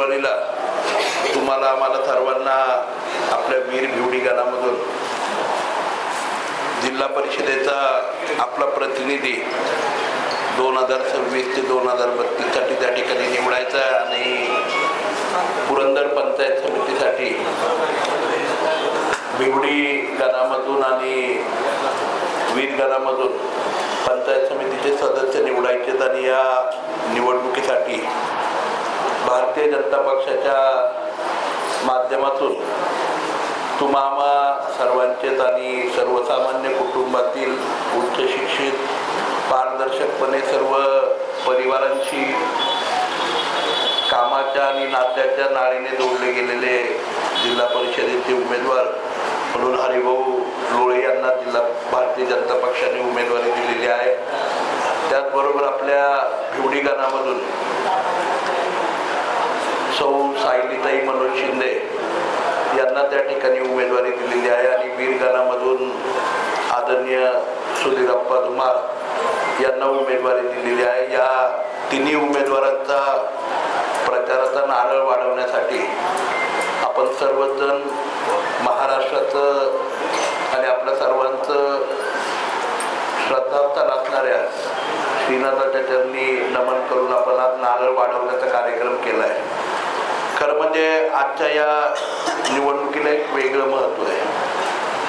फेब्रुवारीला तुम्हाला आम्हाला सर्वांना आपल्या वीर भिवडी गणामधून जिल्हा परिषदेचा आपला प्रतिनिधी 2026 ते 2032 साठी त्या ठिकाणी निवडायचा आणि पुरंदर पंचायत समितीसाठी भिवडी गणामधून आणि वीर गणामधून पंचायत समितीचे सदस्य निवडायचे आणि या निवडणुकीसाठी भारतीय जनता पक्षाच्या माध्यमातून तुम्हा सर्वांचेच आणि सर्वसामान्य कुटुंबातील उच्च शिक्षित पारदर्शकपणे सर्व परिवारांशी कामाच्या आणि नात्याच्या नाळीने जोडले गेलेले जिल्हा परिषदेचे उमेदवार म्हणून हरिभाऊ लोळे यांना भारतीय जनता पक्षाने उमेदवारी दिलेली आहे। त्याचबरोबर आपल्या भिवडी गणामधून सौ सायलीताई मनोज शिंदे यांना त्या ठिकाणी उमेदवारी दिलेली आहे आणि वीर गणामधून आदरणीय सुधीरप्पा धुमाळ यांना उमेदवारी दिलेली आहे। या तिन्ही उमेदवारांचा प्रचाराचा नारळ वाढवण्यासाठी आपण सर्वजण महाराष्ट्राचं आणि आपल्या सर्वांचं श्रद्धास्थान असणाऱ्या श्रीनाथाच्या चरणी नमन करून आपण आज नारळ वाढवण्याचा कार्यक्रम केला आहे। खरं म्हणजे आजच्या या निवडणुकीला एक वेगळं महत्त्व आहे,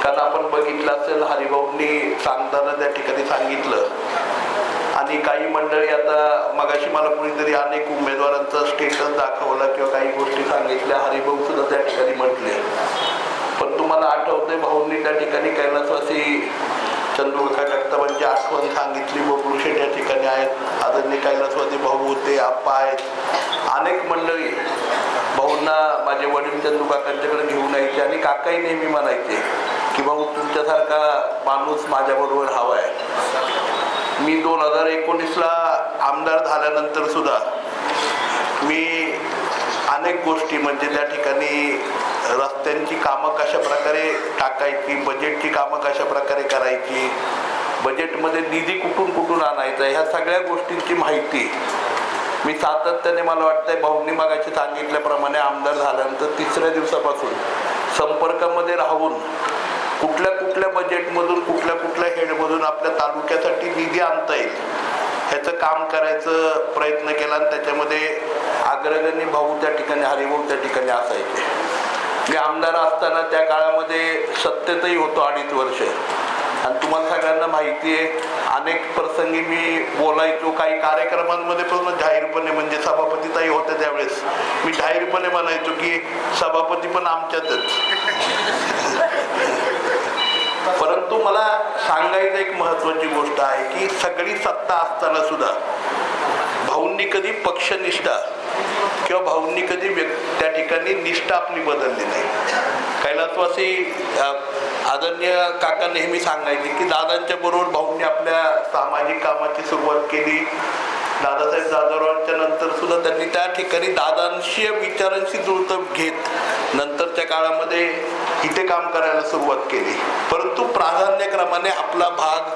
कारण आपण बघितलं असेल हरिभाऊंनी सांगताना त्या ठिकाणी सांगितलं आणि काही मंडळी आता मगाशी मला कुणीतरी अनेक उमेदवारांचा स्टेटस दाखवला किंवा काही गोष्टी सांगितल्या, हरिभाऊ सुद्धा त्या ठिकाणी म्हटले। पण तुम्हाला आठवतंय भाऊंनी त्या ठिकाणी कैलासवासी चंद्रकांत जगतापांची आठवण सांगितली, बबलू शेठ या ठिकाणी आहेत, आदरणीय कैलासवासी भाऊ होते, आप्पा आहेत, अनेक मंडळी भाऊंना माझे वडील चंदू काकांच्याकडे घेऊन यायचे आणि काकाही नेहमी म्हणायचे की भाऊ तुमच्यासारखा माणूस माझ्याबरोबर हवा आहे। मी 2019ला आमदार झाल्यानंतर सुद्धा मी अनेक गोष्टी म्हणजे त्या ठिकाणी रस्त्यांची कामं कशा प्रकारे टाकायची, बजेटची कामं कशा प्रकारे करायची, बजेटमध्ये निधी कुठून आणायचा, ह्या सगळ्या गोष्टींची माहिती मी सातत्याने, मला वाटतंय भाऊंनी मगाशी सांगितल्याप्रमाणे आमदार झाल्यानंतर 3ऱ्या दिवसापासून संपर्कामध्ये राहून कुठल्या बजेटमधून कुठल्या हेडमधून आपल्या तालुक्यासाठी निधी आणता येईल ह्याचं काम करायचं प्रयत्न केला आणि त्याच्यामध्ये अग्रगण्य भाऊ त्या ठिकाणी हरिभाऊ त्या ठिकाणी असायचे। मी आमदार असताना त्या काळामध्ये सत्तेतही होतो 2.5 वर्ष आणि तुम्हाला सगळ्यांना माहिती आहे अनेक प्रसंगी मी बोलायचो, काही कार्यक्रमांमध्ये पण जाहीरपणे म्हणजे सभापतीताई होत्या त्यावेळेस मी जाहीरपणे म्हणायचो की सभापती पण आमच्यातच। परंतु मला सांगायचं एक महत्त्वाची गोष्ट आहे की सगळी सत्ता असताना सुद्धा भाऊंनी कधी पक्षनिष्ठा किंवा भाऊंनी कधी त्या ठिकाणी निष्ठा आपली बदलली नाही। कैलासवासी आदरणीय काका नेहमी सांगायचे की दादांच्या बरोबर भाऊंनी आपल्या सामाजिक कामाची सुरुवात केली। दादासाहेब जाधवरावांच्या नंतर सुद्धा त्यांनी त्या ठिकाणी दादांशी विचारांशी जुळतं घेत नंतरच्या काळामध्ये इथे काम करायला सुरुवात केली। परंतु प्राधान्यक्रमाने आपला भाग,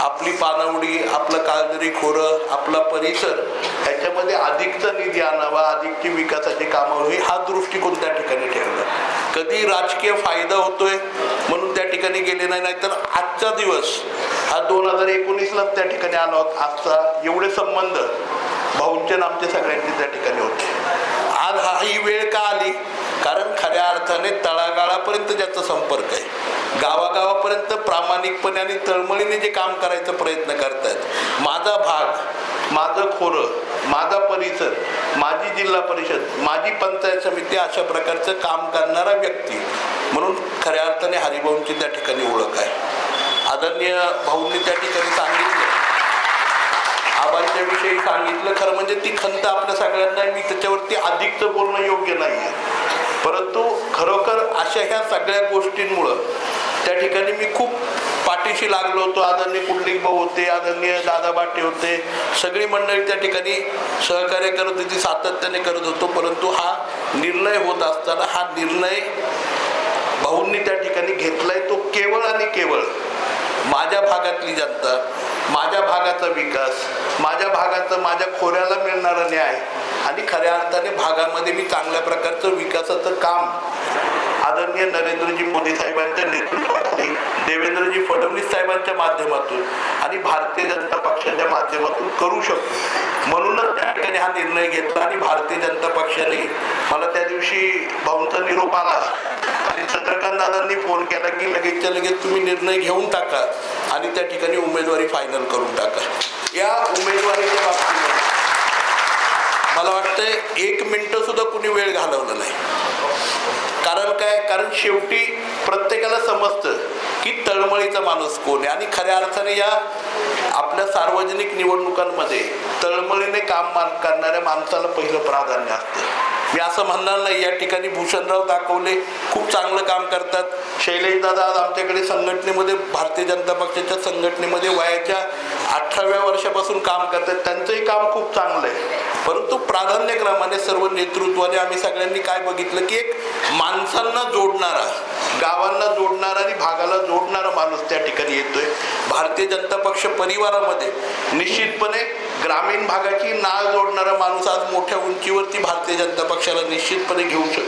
आपली पानवडी, आपलं काळदरी खोरं, आपला परिसर ह्याच्यामध्ये अधिकचा निधी आणावा, अधिकची विकासाची कामं होईल हा दृष्टिकोन त्या ठिकाणी ठेवला। कधी राजकीय फायदा होतोय म्हणून त्या ठिकाणी गेले नाही, नाहीतर आजचा दिवस हा 2019लाच त्या ठिकाणी आला होता। आजचा एवढे संबंध भाऊंचे आणि आमचे सगळ्यांचे त्या ठिकाणी होते। आज ही वेळ का आली, कारण खऱ्या अर्थाने तळागाळापर्यंत ज्याचा संपर्क आहे, गावागावापर्यंत प्रामाणिकपणे आणि तळमळीने जे काम करायचा प्रयत्न करतायत, माझा भाग, माझं खोरं, माझा परिसर, माझी जिल्हा परिषद, माझी पंचायत समिती अशा प्रकारचं काम करणारा व्यक्ती म्हणून खऱ्या अर्थाने हरिभाऊंची त्या ठिकाणी ओळख आहे। आदरणीय भाऊंनी त्या ठिकाणी सांगितलं, आबांच्या विषयी सांगितलं, खरं म्हणजे ती खंत आपल्या सगळ्यांना, मी त्याच्यावरती अधिकचं बोलणं योग्य नाही आहे, परंतु खरोखर अशा ह्या सगळ्या गोष्टींमुळं त्या ठिकाणी मी खूप पाठीशी लागलो होतो। आदरणीय कुंडलिक भाऊ होते, आदरणीय दादा बाटे होते, सगळी मंडळी त्या ठिकाणी सहकार्य करत होती, सातत्याने करत होतो। परंतु हा निर्णय होत असताना हा निर्णय भाऊंनी त्या ठिकाणी घेतलाय, तो केवळ आणि केवळ माझ्या भागातली जनता, माझ्या भागाचा विकास, माझ्या भागाचा, माझ्या खोऱ्याला मिळणारा न्याय आणि खऱ्या अर्थाने भागामध्ये मी चांगल्या प्रकारचं विकासाचं काम आदरणीय नरेंद्रजी मोदी साहेबांच्या नेतृत्वाखाली देवेंद्रजी फडणवीस साहेबांच्या माध्यमातून आणि भारतीय जनता पक्षाच्या माध्यमातून करू शकतो. म्हणूनच त्या ठिकाणी हा निर्णय घेतला आणि भारतीय जनता पक्षाने मला त्या दिवशी भाऊंचा निरोप आला आणि चंद्रकांत दादांनी फोन केला की लगेचच्या लगेच तुम्ही निर्णय घेऊन टाका आणि त्या ठिकाणी उमेदवारी फायनल करून टाका. या उमेदवारीच्या बाबतीत मला वाटतंय 1 मिनिट सुद्धा कुणी वेळ घालवला नाही. कारण काय, कारण शेवटी प्रत्येकाला समजतं की तळमळीचा माणूस कोण आहे आणि खऱ्या अर्थाने या आपल्या सार्वजनिक निवडणुकांमध्ये तळमळीने काम करणाऱ्या माणसाला पहिलं प्राधान्य असतं. मी असं म्हणणार नाही, या ठिकाणी भूषणराव दाखवले खूप चांगलं काम करतात. शैलेश दादा आज आमच्याकडे संघटनेमध्ये भारतीय जनता पक्षाच्या संघटनेमध्ये वयाच्या 18व्या वर्षापासून काम करतात. त्यांचंही काम खूप चांगलं आहे. परंतु प्राधान्यक्रमाने सर्व नेतृत्वाने आम्ही सगळ्यांनी काय बघितलं की एक माणसांना जोडणारा, गावांना जोडणारा आणि भागाला जोडणारा माणूस त्या ठिकाणी येतोय. भारतीय जनता पक्ष परिवारामध्ये निश्चितपणे ग्रामीण भागाची नाळ जोडणारा माणूस आज मोठ्या उंचीवरती भारतीय जनता पक्षाला निश्चितपणे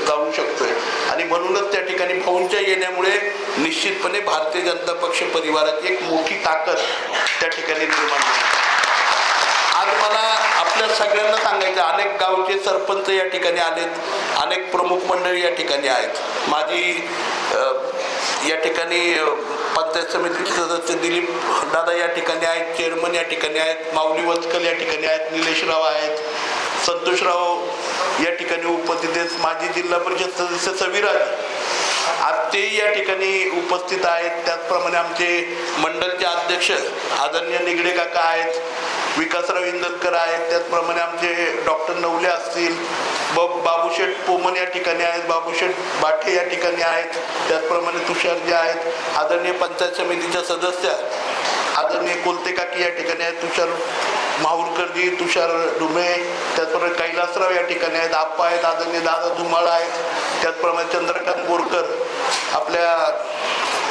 जाऊ शकतोय आणि म्हणूनच त्या ठिकाणी भाऊंच्या येण्यामुळे निश्चितपणे भारतीय जनता पक्ष परिवाराची एक मोठी ताकद त्या ठिकाणी निर्माण होईल. आज मला आपल्या सगळ्यांना सांगायचं, अनेक गावचे सरपंच या ठिकाणी आलेत, अनेक प्रमुख मंडळी या ठिकाणी आहेत. माझी या ठिकाणी पंचायत समितीचे सदस्य दिलीप दादा या ठिकाणी आहेत, चेअरमन या ठिकाणी आहेत, माऊली वचकल या ठिकाणी आहेत, निलेशराव आहेत, संतोषराव या ठिकाणी उपस्थित आहेत, माजी जिल्हा परिषद सदस्य सविराज आज तेही या ठिकाणी उपस्थित आहेत. त्याचप्रमाणे आमचे मंडलचे अध्यक्ष आदरणीय निगडे काका आहेत, विकासराव इंदलकर आहेत, त्याचप्रमाणे आमचे डॉक्टर नवले असतील, बाबूशेठ पोमन या ठिकाणी आहेत, बाबूशेठ बाठे या ठिकाणी आहेत, त्याचप्रमाणे तुषारजी आहेत, आदरणीय पंचायत समितीच्या सदस्य आदरणीय कोलते काकी या ठिकाणी आहेत, तुषार माहुरकरजी, तुषार डुमे, त्याचप्रमाणे कैलासराव या ठिकाणी आहेत, आप्पा आहेत, आदरणीय दादा धुमाळ आहेत, त्याचप्रमाणे चंद्रकांत बोरकर आपल्या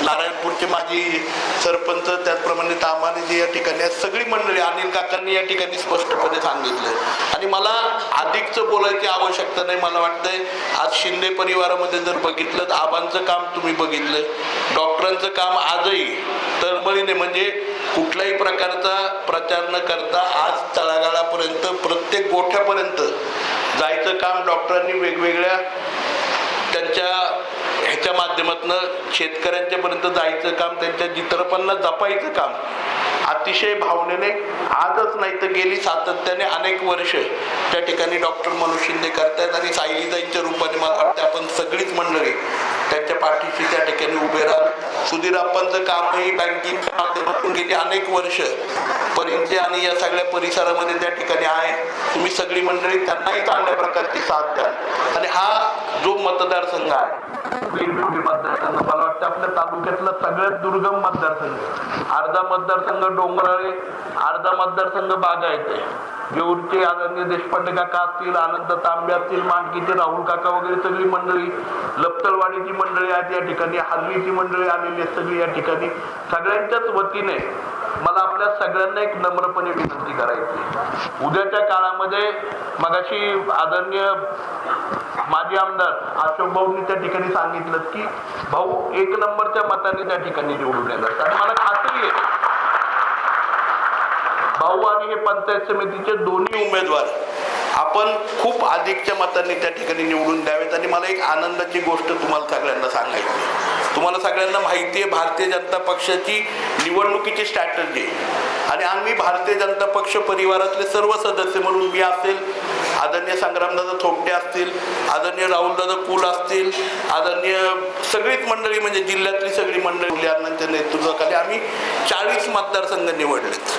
नारायणपूरचे माजी सरपंच, त्याचप्रमाणे तामानेजी या ठिकाणी आहेत. सगळी मंडळी, अनिल काकांनी या ठिकाणी स्पष्टपणे सांगितलं आणि मला अधिकचं बोलायची आवश्यकता नाही. मला वाटतंय आज शिंदे परिवारामध्ये जर बघितलं तर आबांचं काम तुम्ही बघितलं, डॉक्टरांचं काम आजही तळमळीने म्हणजे कुठल्याही प्रकारचा प्रचार न करता आज तळागाळापर्यंत प्रत्येक गोठ्यापर्यंत जायचं काम डॉक्टरांनी वेगवेगळ्या त्यांच्या ह्याच्या माध्यमातून शेतकऱ्यांच्या पर्यंत जायचं काम, त्यांच्या जितरपणाला जपायचं काम अतिशय भावनेने आजच नाही तर गेली सातत्याने अनेक वर्ष त्या ठिकाणी डॉक्टर मनोज शिंदे करतायत आणि सायलीताईंच्या रूपाने मला वाटतं आपण सगळीच मंडळी त्यांच्या पाठीशी त्या ठिकाणी उभे राहत. सुधीरप्पांचं कामही बँकिंगच्या माध्यमातून गेली अनेक वर्ष परिचय आणि या सगळ्या परिसरामध्ये त्या ठिकाणी आहे. तुम्ही सगळी मंडळी त्यांनाही चांगल्या प्रकारची साथ द्या आणि हा जो मतदारसंघ आहे मतदारसंघ मला वाटतं आपल्या तालुक्यातला सगळ्यात दुर्गम मतदारसंघ, अर्धा मतदारसंघ डोंगराळे, अर्धा मतदारसंघ बागायत आहे. जेऊरचे आदरणीय देशपांडे काका असतील, आनंद तांबे असतील, मांडकीचे राहुल काका वगैरे सगळी मंडळी, लपतळवाडीची मंडळी आहेत या ठिकाणी, हल्लीची मंडळी आलेली आहेत सगळी या ठिकाणी. सगळ्यांच्याच वतीने मला आपल्या सगळ्यांना एक नम्रपणे विनंती करायची, उद्याच्या काळामध्ये मगाशी आदरणीय माजी आमदार अशोक भाऊंनी त्या ठिकाणी सांगितलं की भाऊ 1 नंबरच्या मताने त्या ठिकाणी निवडून येतात आणि मला खात्री आहे भाऊ आणि हे पंचायत समितीचे दोन्ही उमेदवार आपण खूप अधिकच्या मतांनी त्या ठिकाणी निवडून द्यावेत. आणि मला एक आनंदाची गोष्ट तुम्हाला सगळ्यांना सांगायची, तुम्हाला सगळ्यांना माहिती आहे भारतीय जनता पक्षाची निवडणुकीची स्ट्रॅटर्जी आणि आम्ही भारतीय जनता पक्ष परिवारातले सर्व सदस्य म्हणून मी असेल, आदरणीय संग्रामदादा थोपटे असतील, आदरणीय राहुलदादा कुल असतील, आदरणीय सगळीच मंडळी म्हणजे जिल्ह्यातली सगळी मंडळी अण्णांच्या नेतृत्वाखाली आम्ही 40 मतदारसंघ निवडलेत.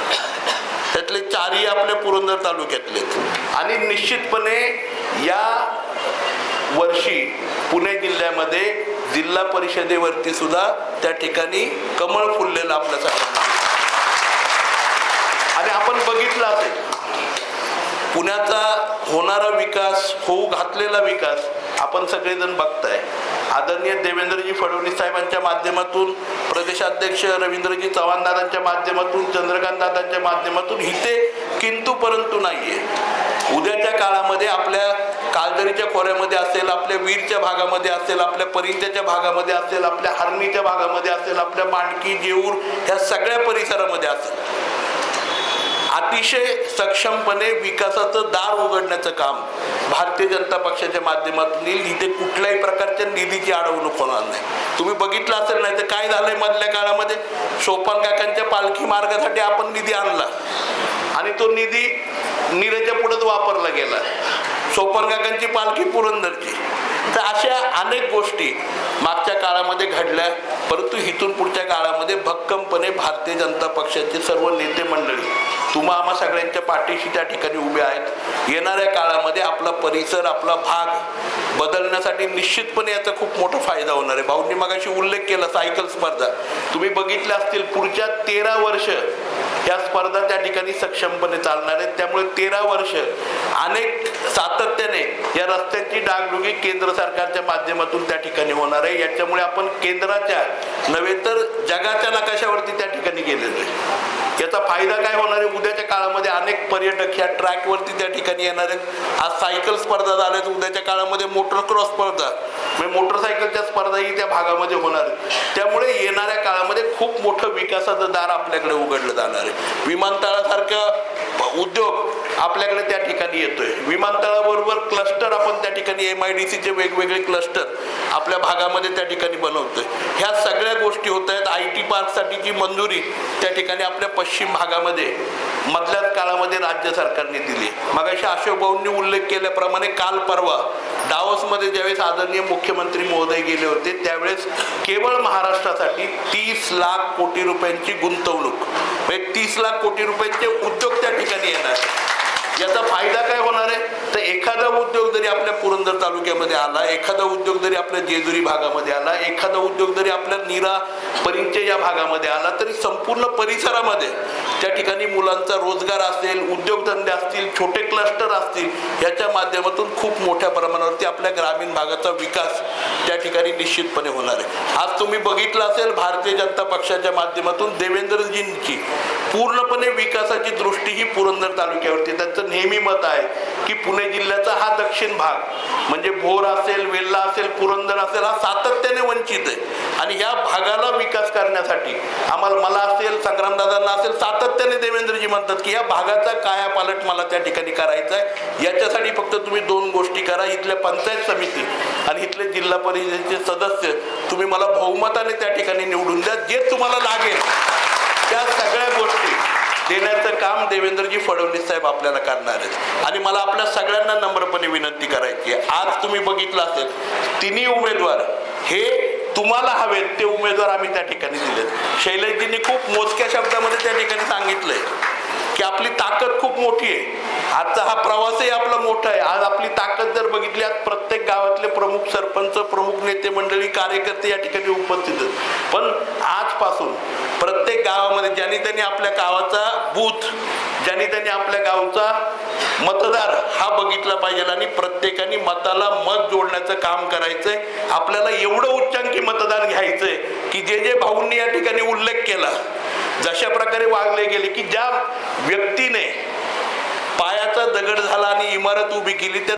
त्यातले 4ही आपल्या पुरंदर तालुक्यातलेत आणि निश्चितपणे या वर्षी पुणे जिल्ह्यामध्ये जिल्हा परिषदेवरती सुद्धा त्या ठिकाणी कमळ फुललेलं आपल्यासाठी आणि आपण बघितलं असेल पुण्याचा होणारा विकास, होऊ घातलेला विकास आपण सगळेजण बघताय. आदरणीय देवेंद्रजी फडणवीस साहेबांच्या माध्यमातून, प्रदेशाध्यक्ष रवींद्रजी चव्हाण दादांच्या माध्यमातून, चंद्रकांत दादांच्या माध्यमातून इथे किंतु परंतु नाहीये. उद्याच्या काळामध्ये आपल्या काळदरीच्या खोऱ्यामध्ये असेल, आपल्या वीरच्या भागामध्ये असेल, आपल्या परिंद्याच्या भागामध्ये असेल, आपल्या हरणीच्या भागामध्ये असेल, आपल्या मांडकी जेऊर ह्या सगळ्या परिसरामध्ये असेल, अतिशय सक्षमपणे विकासाचं दार उघडण्याचं काम भारतीय जनता पक्षाच्या माध्यमातून येईल. इथे कुठल्याही प्रकारच्या निधीची अडवणूक होणार नाही. तुम्ही बघितलं असेल, नाही तर काय झालंय मधल्या काळामध्ये सोपान काकांच्या पालखी मार्गासाठी आपण निधी आणला आणि तो निधी नीरेच्या पुढेच वापरला गेला. सोपान काकांची पालखी पुरंदरची. तर अशा अनेक गोष्टी मागच्या काळामध्ये घडल्या, परंतु इथून पुढच्या काळामध्ये भक्कमपणे भारतीय जनता पक्षाचे सर्व नेते मंडळी तुम्हा आम्हा सगळ्यांच्या पाठीशी त्या ठिकाणी उभे आहेत. येणाऱ्या काळामध्ये आपला परिसर, आपला भाग बदलण्यासाठी निश्चितपणे याचा खूप मोठा फायदा होणार आहे. भाऊंनी मगाशी उल्लेख केला सायकल स्पर्धा, तुम्ही बघितल्या असतील, पुढच्या 13 वर्ष या स्पर्धा त्या ठिकाणी सक्षमपणे चालणार आहेत. त्यामुळे 13 वर्ष अनेक सातत्याने या रस्त्यांची डागडुगी केंद्र सरकारच्या माध्यमातून त्या ठिकाणी होणार आहे. याच्यामुळे आपण केंद्राच्या नव्हे तर जगाच्या नकाशावरती त्या ठिकाणी गेलेलो आहे. याचा फायदा काय होणार आहे? उद्याच्या काळामध्ये अनेक पर्यटक ह्या ट्रॅकवरती त्या ठिकाणी येणार आहेत. आज सायकल स्पर्धा झाल्यात, उद्याच्या काळामध्ये मोटर क्रॉस स्पर्धा म्हणजे मोटरसायकलच्या स्पर्धाही त्या भागामध्ये होणार आहेत. त्यामुळे येणाऱ्या काळामध्ये खूप मोठं विकासाचं दार आपल्याकडे उघडलं जाणार आहे. विमानतळासारखं उद्योग आपल्याकडे त्या ठिकाणी येतोय. विमानतळाबरोबर क्लस्टर आपण त्या ठिकाणी MIDCचे वेगवेगळे क्लस्टर आपल्या भागामध्ये त्या ठिकाणी बनवतोय. ह्या सगळ्या गोष्टी होत आहेत. IT पार्कसाठीची मंजुरी त्या ठिकाणी आपल्या पश्चिम भागामध्ये मधल्याच काळामध्ये राज्य सरकारने दिली. मगाशी अशोक भाऊंनी उल्लेख केल्याप्रमाणे काल परवा डावोसमध्ये ज्यावेळेस आदरणीय मुख्यमंत्री महोदय गेले होते, त्यावेळेस केवळ महाराष्ट्रासाठी 30 लाख कोटी रुपयांची गुंतवणूक म्हणजे 30 लाख कोटी रुपयांचे उद्योग त्या ठिकाणी येणार. याचा फायदा काय होणार आहे? तर एखादा उद्योग जरी आपल्या पुरंदर तालुक्यामध्ये आला, एखादा उद्योग जरी आपल्या जेजुरी भागामध्ये आला, एखादा उद्योग जरी आपल्या नीरा परिंचे या भागामध्ये आला, तरी संपूर्ण परिसरामध्ये त्या ठिकाणी मुलांचा रोजगार असेल, उद्योगधंदे असतील, छोटे क्लस्टर असतील, याच्या माध्यमातून खूप मोठ्या प्रमाणावरती आपल्या ग्रामीण भागाचा विकास त्या ठिकाणी निश्चितपणे होणार आहे. आज तुम्ही बघितलं असेल, भारतीय जनता पक्षाच्या माध्यमातून देवेंद्रजींची पूर्णपणे विकासाची दृष्टी ही पुरंदर तालुक्यावरती. त्यांचं नेहमी मत आहे की पुणे जिल्ह्याचा हा दक्षिण भाग म्हणजे भोर असेल, वेल्हा असेल, पुरंदर असेल, हा सातत्याने वंचित आहे आणि या भागाला विकास करण्यासाठी मला असेल, संग्रामदादांना असेल, सातत्याने देवेंद्रजी म्हणतात की या भागाचा कायापालट मला त्या ठिकाणी करायचा आहे. याच्यासाठी फक्त तुम्ही 2 गोष्टी करा. इथल्या पंचायत समिती आणि इथले जिल्हा परिषदेचे सदस्य तुम्ही मला बहुमताने त्या ठिकाणी निवडून द्या. जे तुम्हाला लागेल त्या सगळ्या गोष्टी देण्याचं काम देवेंद्रजी फडणवीस साहेब आपल्याला करणार आहेत. आणि मला आपल्या सगळ्यांना नम्रपणे विनंती करायची आहे, आज तुम्ही बघितलं असेल, तिन्ही उमेदवार हे तुम्हाला हवेत ते उमेदवार आम्ही त्या ठिकाणी दिलेत. शैलेशजींनी खूप मोजक्या शब्दामध्ये त्या ठिकाणी सांगितलंय की आपली ताकद खूप मोठी आहे. आजचा हा प्रवासही आपला मोठा आहे. आज आपली ताकद जर बघितली, आज प्रत्येक गावातले प्रमुख सरपंच, प्रमुख नेते मंडळी, कार्यकर्ते या ठिकाणी उपस्थित आहेत. पण आजपासून प्रत्येक गावामध्ये ज्यांनी त्यांनी आपल्या गावाचा बूथ, ज्यांनी त्यांनी आपल्या गावचा मतदार हा बघितला पाहिजे आणि प्रत्येकाने मताला मत जोडण्याचं काम करायचंय. आपल्याला एवढं उच्चांकी मतदान घ्यायचंय की जे भाऊंनी या ठिकाणी उल्लेख केला, जशा प्रकारे वागले गेले की ज्या व्यक्तीने पायाचा दगड झाला आणि इमारत उभी केली, त्या